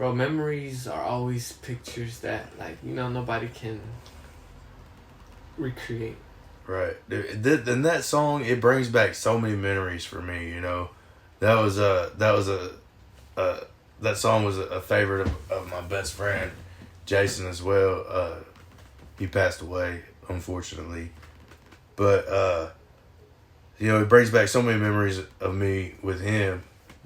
Bro, memories are always pictures that, like, you know, nobody can recreate. Right. And that song, it brings back so many memories for me, you know. That song was a favorite of my best friend, Jason, as well. He passed away, unfortunately. But, you know, it brings back so many memories of me with him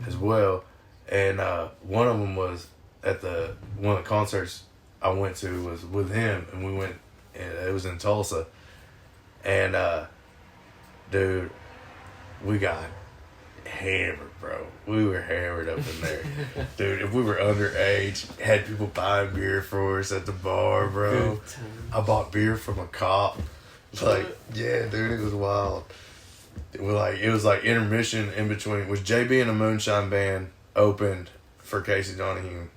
as well. And one of them was one of the concerts I went to was with him, and we went, and it was in Tulsa. And, dude, we got hammered, bro. We were hammered up in there. Dude, if we were underage, had people buying beer for us at the bar, bro. I bought beer from a cop. Like, yeah, dude, it was wild. It was like intermission in between. Was JB and the Moonshine Band opened for Casey Donahue.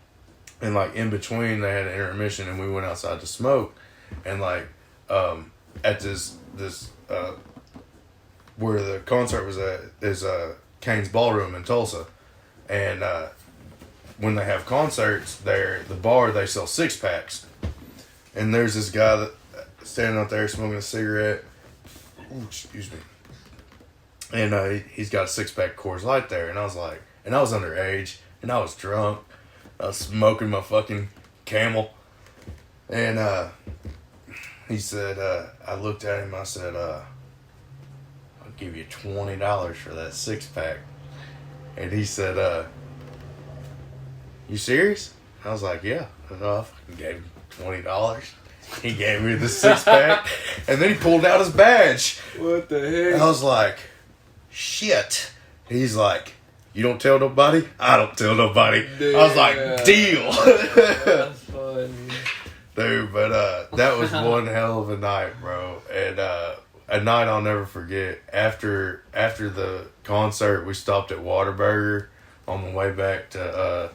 And, like, in between, they had an intermission, and we went outside to smoke. And, like, at this where the concert was at is Kane's Ballroom in Tulsa. And when they have concerts there, the bar, they sell 6-packs. And there's this guy that standing out there smoking a cigarette. Ooh, excuse me. And he's got a 6-pack Coors Light there. And I was like, and I was underage, and I was drunk. I was smoking my fucking Camel. And he said, I looked at him, I said, I'll give you $20 for that 6-pack. And he said, you serious? I was like, yeah. I fucking gave him $20. He gave me the 6-pack. And then he pulled out his badge. What the heck? And I was like, shit. He's like, you don't tell nobody? I don't tell nobody. Dude, I was like, deal. That's funny. Dude, but that was one hell of a night, bro. And a night I'll never forget. After the concert, we stopped at Whataburger on the way back to...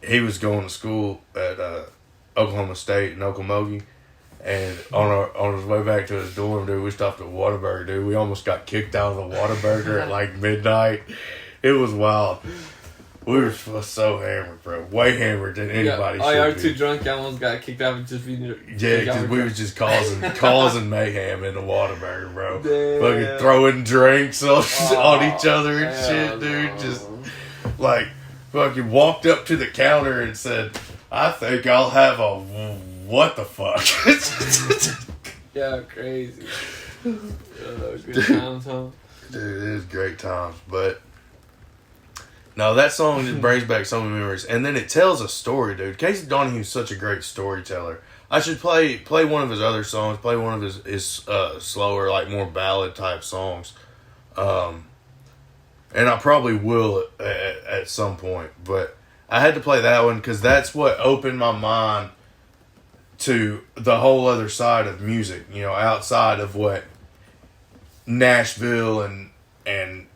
he was going to school at Oklahoma State in Okmulgee. And on his way back to his dorm, dude, we stopped at Whataburger, dude. We almost got kicked out of the Whataburger at like midnight. It was wild. We were so hammered, bro. Way hammered than anybody should be. Y'all were too drunk. Y'all almost got kicked out of just being... Yeah, because we was just causing mayhem in the Whataburger, bro. Damn. Fucking throwing drinks on each other and shit, dude. No. Just, like, fucking walked up to the counter and said, I think I'll have a... What the fuck? Yeah, crazy. Good times, huh? Dude, it was great times, but... No, that song just brings back so many memories. And then it tells a story, dude. Casey Donahue's such a great storyteller. I should play one of his other songs, play one of his slower, like, more ballad-type songs. And I probably will at some point. But I had to play that one because that's what opened my mind to the whole other side of music. You know, outside of what Nashville and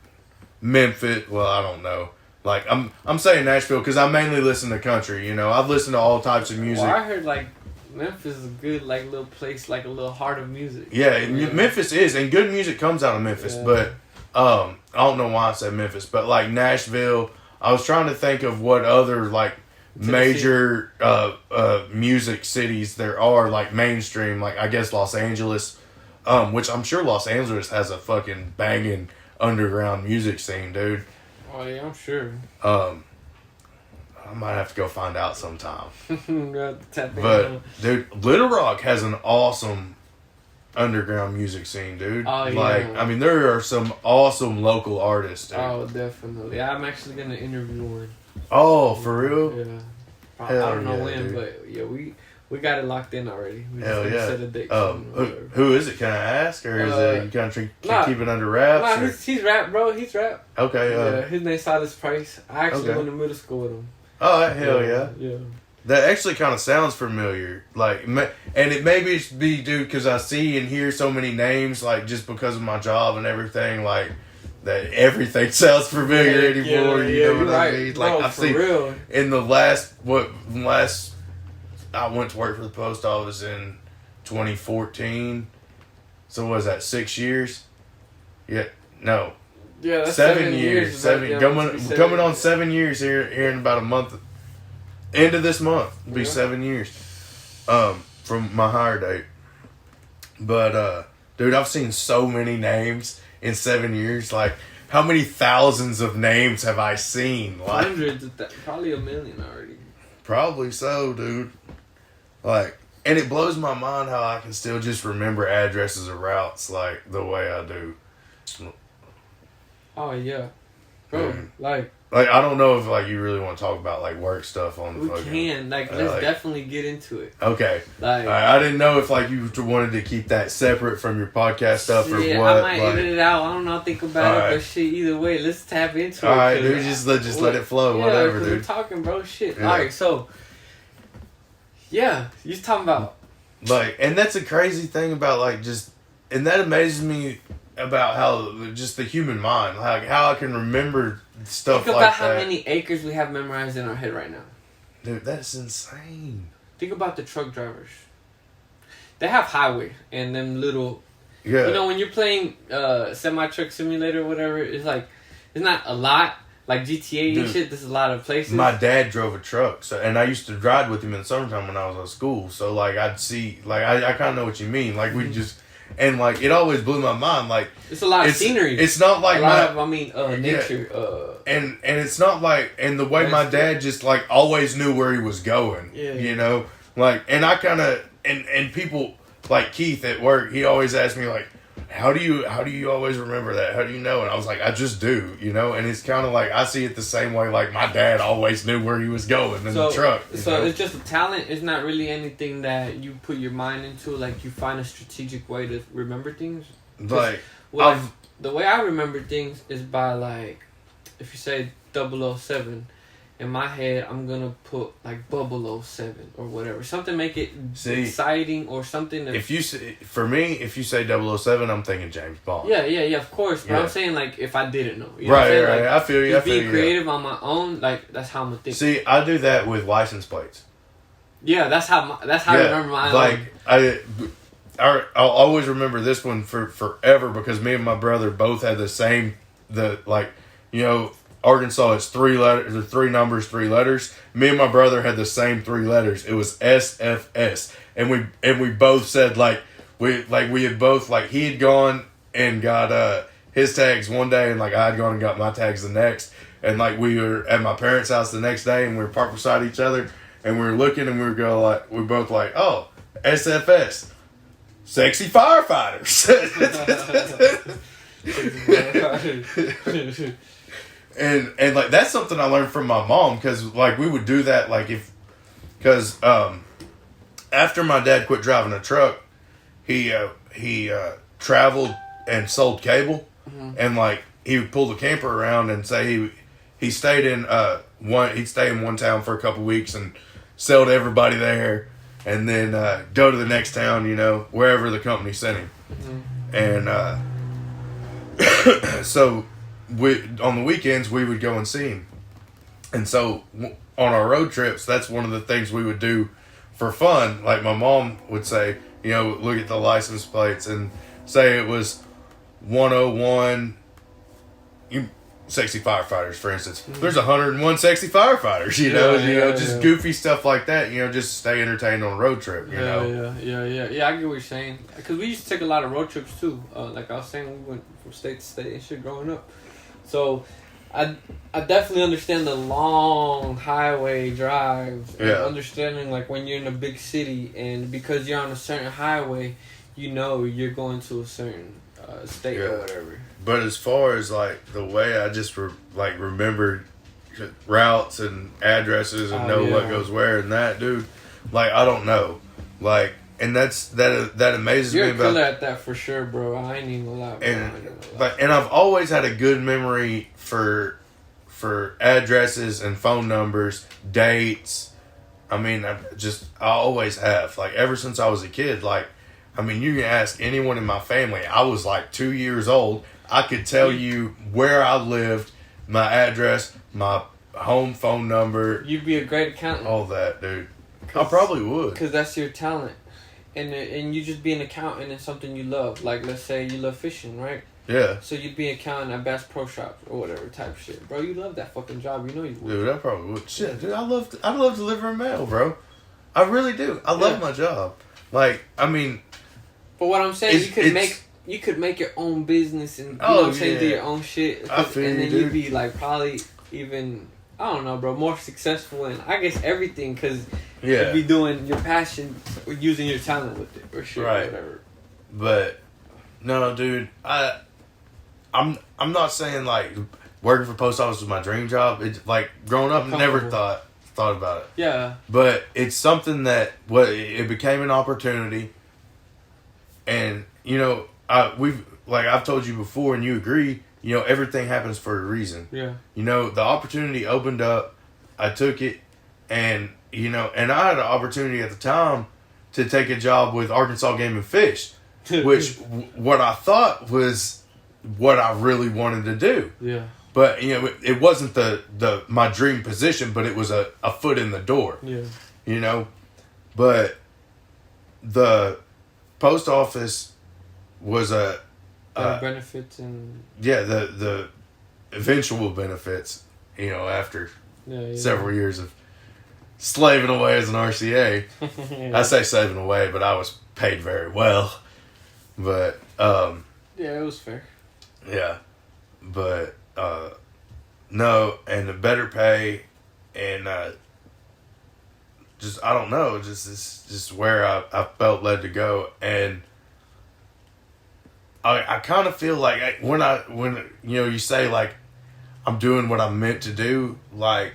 Memphis... Well, I don't know. Like, I'm saying Nashville because I mainly listen to country, you know. I've listened to all types of music. Well, I heard, like, Memphis is a good, like, little place, like a little heart of music. Yeah, Memphis is, and good music comes out of Memphis, but I don't know why I said Memphis, but, like, Nashville, I was trying to think of what other, like, major music cities there are, like, mainstream, like, I guess Los Angeles, which I'm sure Los Angeles has a fucking banging underground music scene, dude. Oh, yeah, I'm sure. I might have to go find out sometime. But, dude, Little Rock has an awesome underground music scene, dude. Oh, yeah. Like, I mean, there are some awesome local artists, dude. Oh, definitely. I'm actually going to interview one. Oh, for real? Yeah. I don't know when, dude. But, yeah, we got it locked in already. We Hell just yeah. set a date. Who is it? Can I ask? Or is it you kind of keep it under wraps? Nah, he's rap, bro. He's rap. Okay. Yeah, his name's Silas Price. I actually went to middle school with him. Oh, hell yeah. Yeah. That actually kind of sounds familiar. Like, and it may be, dude, because I see and hear so many names, like, just because of my job and everything, like, that everything sounds familiar anymore. You know what I mean? Like, I've seen real. In the last I went to work for the post office in 2014. So what was that, 6 years? Yeah, no. Yeah, that's 7 years. Coming on 7 years here in about a month. End of this month. It'll be 7 years. From my hire date. But, dude, I've seen so many names in 7 years. Like, how many thousands of names have I seen? Like, hundreds of probably 1 million already. Probably so, dude. Like, and it blows my mind how I can still just remember addresses or routes like the way I do. Oh yeah, bro. Like I don't know if like you really want to talk about like work stuff on. We can let's definitely get into it. Okay. Like I didn't know if like you wanted to keep that separate from your podcast stuff or what. I might edit it out. I don't know. Think about it, but shit. Either way, let's tap into it. All right, dude. Just let it flow. Whatever, dude. We're talking, bro. Shit. Yeah. All right, so. Yeah, you're talking about like, and that's a crazy thing about like just, and that amazes me about how just the human mind, like how I can remember stuff like that. Think about how many acres we have memorized in our head right now. Dude, that's insane. Think about the truck drivers. They have highway and them little. Yeah. You know when you're playing semi-truck simulator or whatever, it's like it's not a lot. Like GTA and shit, there's a lot of places. My dad drove a truck, so and I used to ride with him in the summertime when I was at school. So like I'd see, like I kind of know what you mean. Like we just, and like it always blew my mind. Like it's a lot of scenery. It's not like nature. And it's not like, and the way my dad just like always knew where he was going. Yeah. You know, like, and I kind of and people like Keith at work, he always asked me like, How do you always remember that? How do you know? And I was like, I just do, you know? And it's kind of like, I see it the same way, like my dad always knew where he was going in the truck. So it's just a talent. It's not really anything that you put your mind into, like you find a strategic way to remember things. Like, the way I remember things is by like, if you say 007, in my head, I'm going to put like 007 or whatever. Something make it exciting or something. That, if you say 007, I'm thinking James Bond. Yeah, of course. But I'm saying like if I didn't know. You know right. Like, I feel you. Just being creative on my own, like that's how I'm going to think. See, I do that with license plates. Yeah, that's how I remember my own. I'll always remember this one for forever because me and my brother both had the same, Arkansas is 3 letters, 3 numbers, 3 letters. Me and my brother had the same 3 letters. It was SFS, and we both said we had both he had gone and got his tags one day, and I had gone and got my tags the next, and we were at my parents' house the next day, and we were parked beside each other, and we were looking, and we were going we both oh, SFS, sexy firefighters. And that's something I learned from my mom because we would do that after my dad quit driving a truck, he traveled and sold cable, and he would pull the camper around and say he stayed in he'd stay in one town for a couple weeks and sell to everybody there, and then go to the next town, wherever the company sent him, and so. On the weekends, we would go and see him. And so, on our road trips, that's one of the things we would do for fun. Like, my mom would say, look at the license plates and say it was 101 sexy firefighters, for instance. There's 101 sexy firefighters, just goofy stuff like that, just stay entertained on a road trip, Yeah, I get what you're saying. Because we used to take a lot of road trips, too. Like I was saying, we went from state to state and shit growing up. So, I definitely understand the long highway drives and understanding when you're in a big city and because you're on a certain highway, you're going to a certain state or whatever. But as far as the way I just remember routes and addresses and know what goes where and that, dude, I don't know, and that amazes me about. You're a killer at that for sure, bro. I ain't even gonna lie. And I've always had a good memory for addresses and phone numbers, dates. I mean, I always have. Ever since I was a kid, you can ask anyone in my family. I was 2 years old. I could tell you where I lived, my address, my home phone number. You'd be a great accountant. All that, dude. I probably would. Because that's your talent. And you just be an accountant in something you love. Let's say you love fishing, right? Yeah. So you'd be accounting at Bass Pro Shops or whatever type of shit. Bro, you love that fucking job. You know you would. Dude, I probably would. Shit, dude, I love delivering mail, bro. I really do. I love my job. Like, I mean... But what I'm saying, you could make your own business and, you know what I'm saying, do your own shit. I feel and then dude. you'd be, like, probably even, I don't know, bro, more successful in, I guess, everything. Because you'd be doing your passion or using your talent with it or shit or whatever. But, no, dude, I'm not saying, like, working for post office was my dream job. It's, like, growing up, I never thought about it. Yeah. But it's something that, it became an opportunity. And, you know, I've told you before and you agree, you know, everything happens for a reason. Yeah. You know, the opportunity opened up, I took it, and, you know, and I had an opportunity at the time to take a job with Arkansas Game and Fish, which what I thought was what I really wanted to do. Yeah. But, you know, it wasn't my dream position, but it was a foot in the door. Yeah. You know? But the post office was benefits and... Yeah, the eventual benefits, you know, after several years of slaving away as an RCA. I say slaving away, but I was paid very well. But, yeah, it was fair. Yeah. But, no, and the better pay, and, just, I don't know, just where I felt led to go. And I kind of feel like when you know, you say, like, I'm doing what I'm meant to do, like,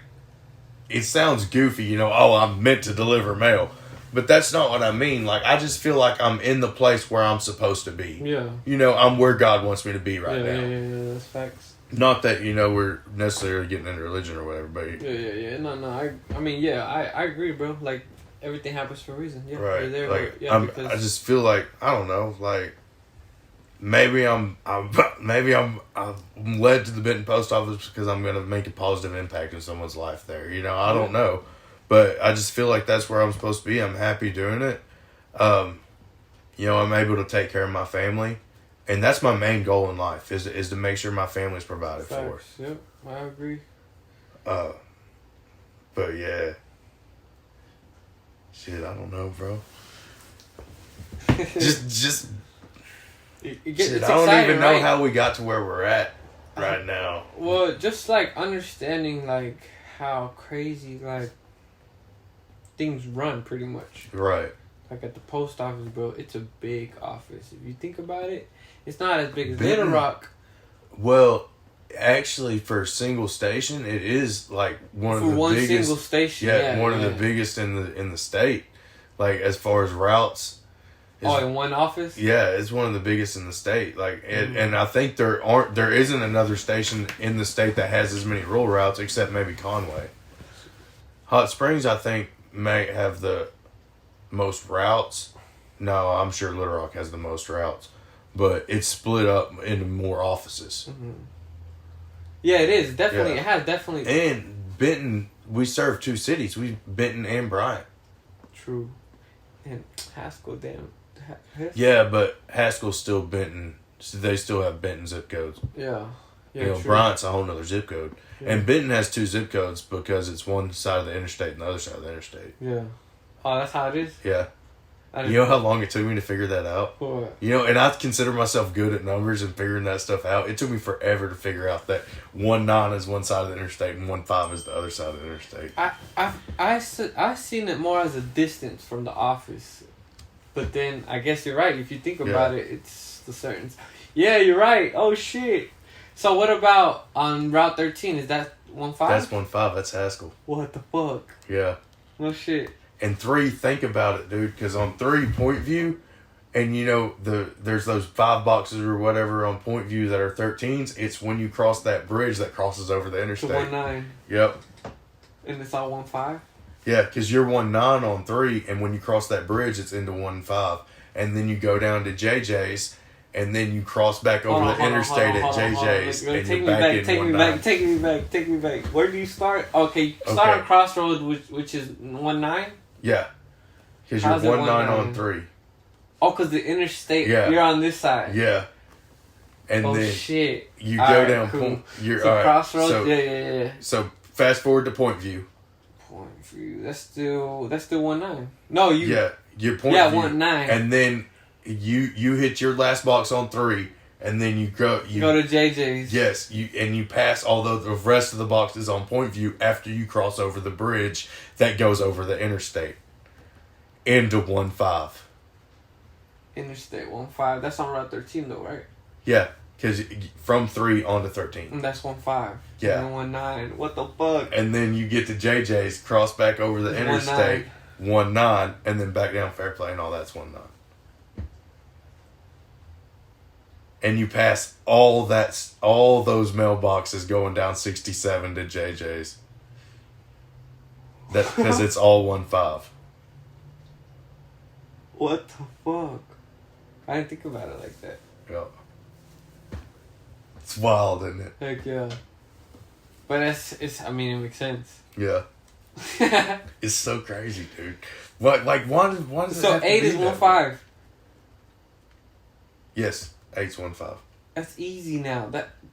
it sounds goofy, you know, I'm meant to deliver mail. But that's not what I mean. Like, I just feel like I'm in the place where I'm supposed to be. Yeah. You know, I'm where God wants me to be right now. Yeah, that's facts. Not that, you know, we're necessarily getting into religion or whatever, but... Yeah. No. I mean, yeah, I agree, bro. Like, everything happens for a reason. Yeah, right. You're there, like, because... I just feel like, I don't know, like... Maybe I'm led to the Benton Post Office because I'm going to make a positive impact in someone's life there. You know, I don't know. But I just feel like that's where I'm supposed to be. I'm happy doing it. You know, I'm able to take care of my family. And that's my main goal in life, is to make sure my family's provided for. Yep, I agree. But yeah. Shit, I don't know, bro. just... Shit, I don't even know how we got to where we're at right now. Well, just like understanding like how crazy like things run pretty much. Right. Like at the post office, bro, it's a big office. If you think about it, it's not as big as Little Rock. Well, actually, for a single station, it is like one of the biggest. For one single station, one of the biggest in the state. Like as far as routes. In one office? Yeah, it's one of the biggest in the state. Like, and I think there isn't another station in the state that has as many rural routes except maybe Conway. Hot Springs, I think, may have the most routes. No, I'm sure Little Rock has the most routes, but it's split up into more offices. Mm-hmm. Yeah, it is definitely. It has definitely. And Benton, we serve two cities. Benton and Bryant. True, and Haskell, damn. Yeah, but Haskell's still Benton. So they still have Benton zip codes. Yeah. You know, Bryant's a whole nother zip code. Yeah. And Benton has two zip codes because it's one side of the interstate and the other side of the interstate. Yeah. Oh, that's how it is? Yeah. You know how long it took me to figure that out? What? You know, and I consider myself good at numbers and figuring that stuff out. It took me forever to figure out that 19 is one side of the interstate and 15 is the other side of the interstate. I seen it more as a distance from the office. But then, I guess you're right. If you think about it, it's the certain... Yeah, you're right. Oh, shit. So, what about on Route 13? Is that 15? That's 15. That's Haskell. What the fuck? Yeah. No shit. And 3, think about it, dude. Because on 3, Point View, and you know, there's those 5 boxes or whatever on Point View that are 13s. It's when you cross that bridge that crosses over the interstate. To 19. Yep. And it's all 15? Yeah, because you're 19 on 3, and when you cross that bridge, it's into 15. And then you go down to JJ's, and then you cross back over the interstate at JJ's, and you're back in 19. Take me back. Where do you start? Okay, start on Crossroads, which is 19? Yeah. Because you're 19 on 3. Oh, because the interstate, you're on this side. Yeah. and then shit. you All go right, down. cool. You're So all right. Crossroads. So, Yeah. So fast forward to Point View. Point View. That's still 1-9. No, you. Yeah, your Point View. 1-9. And then you hit your last box on 3, and then you go to JJ's. Yes, you pass all the rest of the boxes on Point View after you cross over the bridge that goes over the interstate into 1-5. Interstate 1-5. That's on Route 13 though, right? Yeah, because from 3 on to 13. And that's 1-5. Yeah. And 1-9. What the fuck? And then you get to JJ's, cross back over the interstate, 1-9, and then back down Fairplay, and all that's 1-9. And you pass all those mailboxes going down 67 to JJ's. That's because it's all 1-5. What the fuck? I didn't think about it like that. Yeah. It's wild, isn't it? Heck yeah. But it makes sense. Yeah. It's so crazy, dude. What, like, why does so it have to 8 be is that 1-5. way? Yes, 8's 1-5. That's easy now.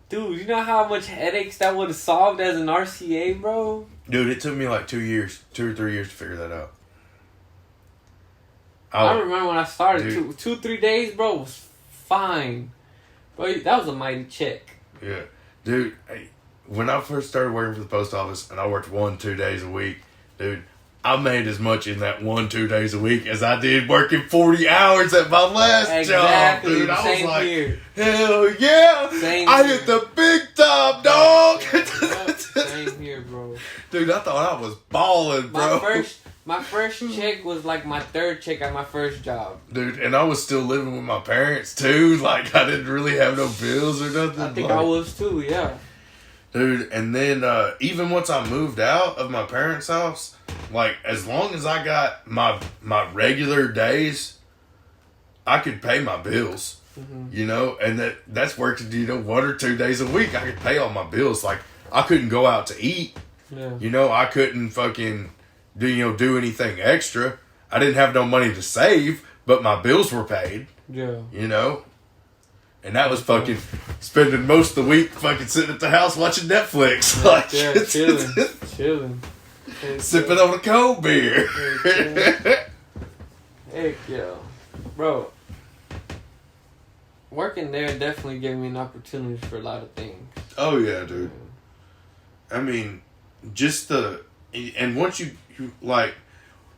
Dude, you know how much headaches that would have solved as an RCA, bro? Dude, it took me like 2 or 3 years to figure that out. I remember when I started, dude. 2-3 days, bro, was fine. Bro, that was a mighty check. Yeah. Dude, when I first started working for the post office and I worked 1-2 days a week, dude, I made as much in that 1-2 days a week as I did working 40 hours at my last job, dude. I was like, here. hell yeah. I hit the big time, dog. Same here, bro. Dude, I thought I was balling, bro. My first check was like my 3rd check at my first job. Dude, and I was still living with my parents, too. Like, I didn't really have no bills or nothing. I think I was, too, yeah. Dude, and then even once I moved out of my parents' house, like, as long as I got my regular days, I could pay my bills, you know? And that's working, 1 or 2 days a week. I could pay all my bills. Like, I couldn't go out to eat. Yeah. You know, I couldn't fucking do anything extra. I didn't have no money to save, but my bills were paid. Yeah. You know? And that was fucking spending most of the week fucking sitting at the house watching Netflix. Like, chilling. Sipping on a cold beer. Heck yeah. Bro, working there definitely gave me an opportunity for a lot of things. Oh, yeah, dude. I mean, just and once you like,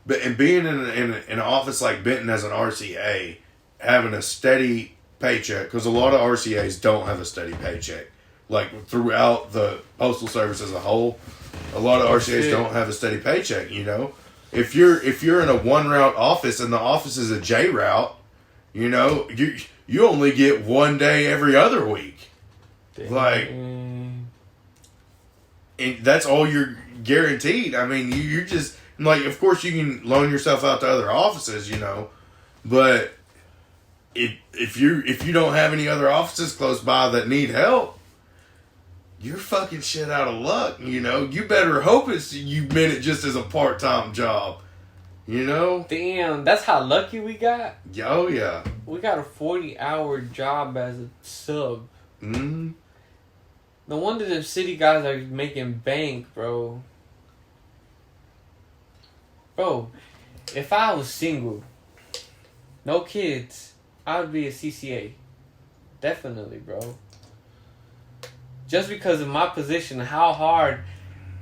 and being in an office like Benton as an RCA, having a steady paycheck, because a lot of RCAs don't have a steady paycheck. Like, throughout the postal service as a whole, a lot of RCAs don't have a steady paycheck, you know? If you're in a 1-route office and the office is a J route, you know, you only get 1 day every other week. Dang. Like, and that's all you're guaranteed. I mean, you're just, like, of course you can loan yourself out to other offices, you know, but if you don't have any other offices close by that need help, you're fucking shit out of luck, you know. You better hope you meant it just as a part-time job, you know. Damn, that's how lucky we got. Oh yeah, we got a 40-hour job as a sub. No wonder the city guys are making bank, bro. Bro, if I was single, no kids, I would be a CCA. Definitely, bro. Just because of my position, how hard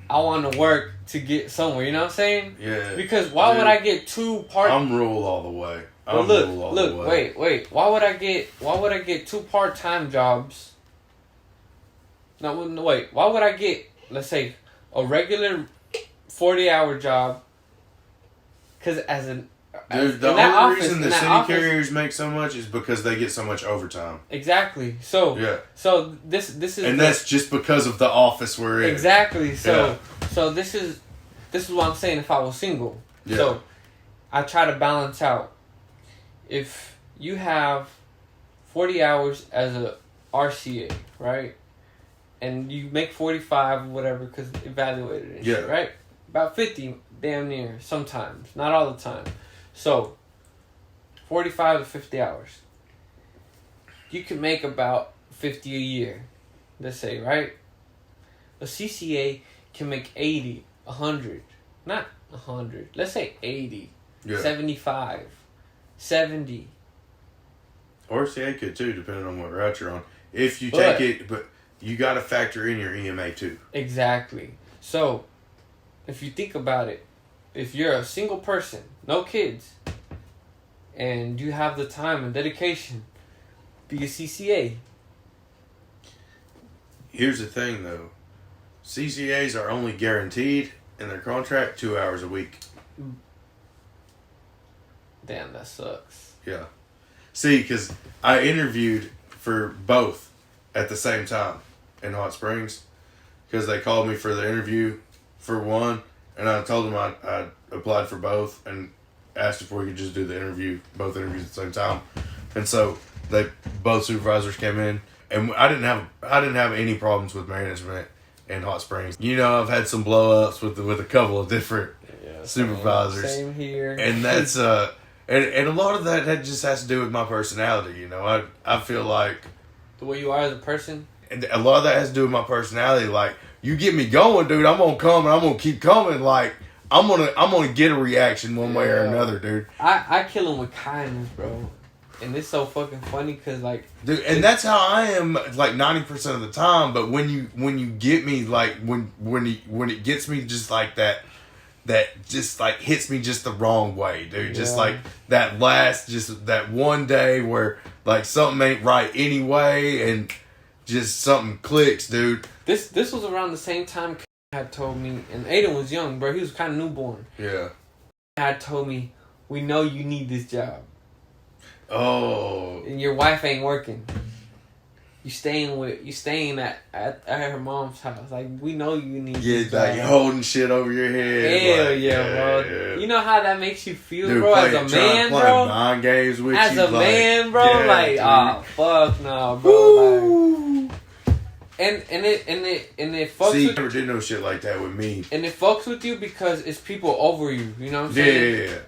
I want to work to get somewhere, you know what I'm saying? Yeah. Because why would I get 2 part? I'm rule all the way. Look, wait. Why would I get 2 part-time jobs? No, wait. Why would I get, let's say, a regular 40-hour job? Because the only reason the city carriers make so much is because they get so much overtime. Exactly. So yeah. So this is, and that's just because of the office we're in. Exactly. So this is what I'm saying. If I was single, so I try to balance out. If you have 40 hours as a RCA, right, and you make 45 or whatever because evaluated and shit, right, about 50, damn near sometimes, not all the time. So, 45 to 50 hours. You can make about 50 a year, let's say, right? A CCA can make 80, 100, not 100. Let's say 80, 75, 70. Or CA could too, depending on what route you're on. If you take it, but you got to factor in your EMA too. Exactly. So, if you think about it, if you're a single person, no kids, and you have the time and dedication, be a CCA. Here's the thing, though. CCAs are only guaranteed in their contract 2 hours a week. Damn, that sucks. Yeah. See, because I interviewed for both at the same time in Hot Springs, because they called me for the interview for one, and I told them I applied for both and asked if we could just do both interviews at the same time. And so both supervisors came in, and I didn't have any problems with management in Hot Springs. You know, I've had some blow ups with a couple of different supervisors. Same here. And that's and a lot of that just has to do with my personality. You know, I feel like the way you are as a person. And a lot of that has to do with my personality. Like, you get me going, dude, I'm gonna come and I'm gonna keep coming. Like, I'm gonna get a reaction one way or another, dude. I kill him with kindness, bro. And it's so fucking funny because, like... Dude, and that's how I am, like, 90% of the time. But when you get me, like, when it gets me just like that just, like, hits me just the wrong way, dude. Just, like, that one day where, like, something ain't right anyway and just something clicks, dude. This was around the same time had told me, and Aiden was young, bro. He was kind of newborn. Yeah. Had told me, we know you need this job. Oh. And your wife ain't working. You staying at her mom's house. Like, we know you need this job. Like holding shit over your head. Hell like, bro. Yeah. You know how that makes you feel, dude, bro, as a man, bro? Mind games with as you. A man, bro, like, dude. Fuck no, bro. Like, and it fucks See, with you. Never did no shit like that with me. And it fucks with you because it's people over you. You know what I'm saying? Yeah.